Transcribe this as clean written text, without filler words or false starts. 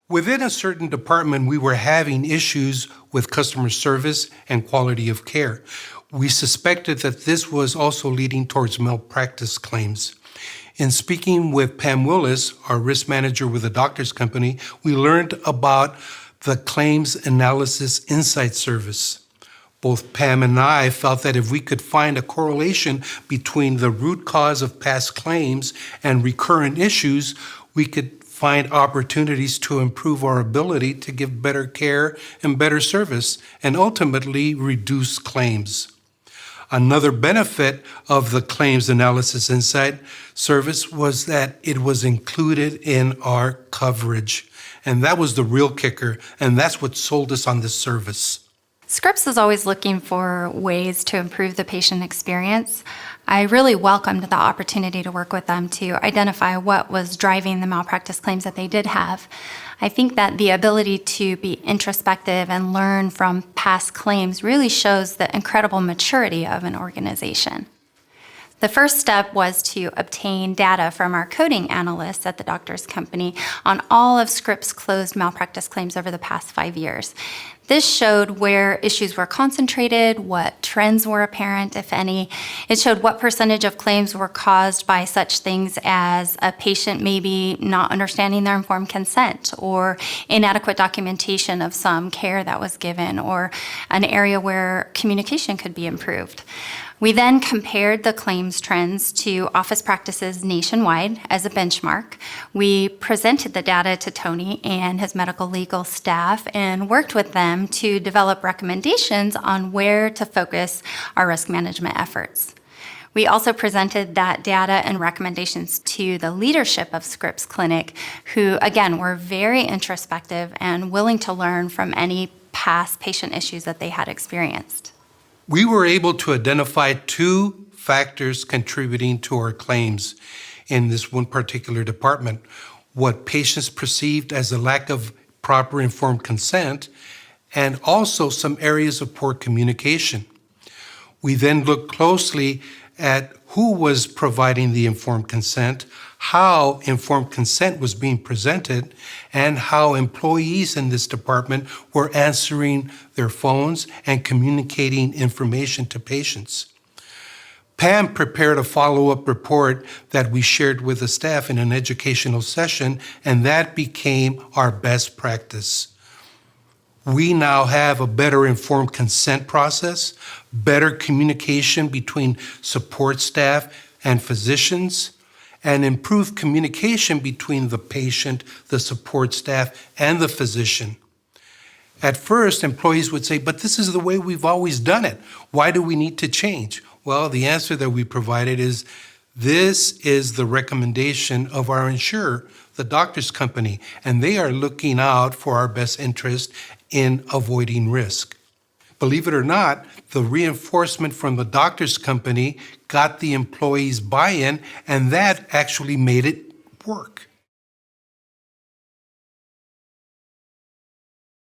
Within a certain department, we were having issues with customer service and quality of care. We suspected that this was also leading towards malpractice claims. In speaking with Pam Willis, our risk manager with the doctor's company, we learned about the Claims Analysis Insight Service. Both Pam and I felt that if we could find a correlation between the root cause of past claims and recurrent issues, we could find opportunities to improve our ability to give better care and better service, and ultimately reduce claims. Another benefit of the Claims Analysis Insight service was that it was included in our coverage. And that was the real kicker, and that's what sold us on this service. Scripps is always looking for ways to improve the patient experience. I really welcomed the opportunity to work with them to identify what was driving the malpractice claims that they did have. I think that the ability to be introspective and learn from past claims really shows the incredible maturity of an organization. The first step was to obtain data from our coding analysts at the doctor's company on all of Scripps' closed malpractice claims over the past 5 years. This showed where issues were concentrated, what trends were apparent, if any. It showed what percentage of claims were caused by such things as a patient maybe not understanding their informed consent, or inadequate documentation of some care that was given, or an area where communication could be improved. We then compared the claims trends to office practices nationwide as a benchmark. We presented the data to Tony and his medical legal staff and worked with them to develop recommendations on where to focus our risk management efforts. We also presented that data and recommendations to the leadership of Scripps Clinic, who, again, were very introspective and willing to learn from any past patient issues that they had experienced. We were able to identify 2 factors contributing to our claims in this one particular department: what patients perceived as a lack of proper informed consent, and also some areas of poor communication. We then looked closely at who was providing the informed consent, how informed consent was being presented, and how employees in this department were answering their phones and communicating information to patients. Pam prepared a follow-up report that we shared with the staff in an educational session, and that became our best practice. We now have a better informed consent process, better communication between support staff and physicians, and improved communication between the patient, the support staff, and the physician. At first, employees would say, "But this is the way we've always done it. Why do we need to change?" Well, the answer that we provided is, this is the recommendation of our insurer, the doctor's company, and they are looking out for our best interest in avoiding risk. Believe it or not, the reinforcement from the doctor's company got the employees' buy-in, and that actually made it work.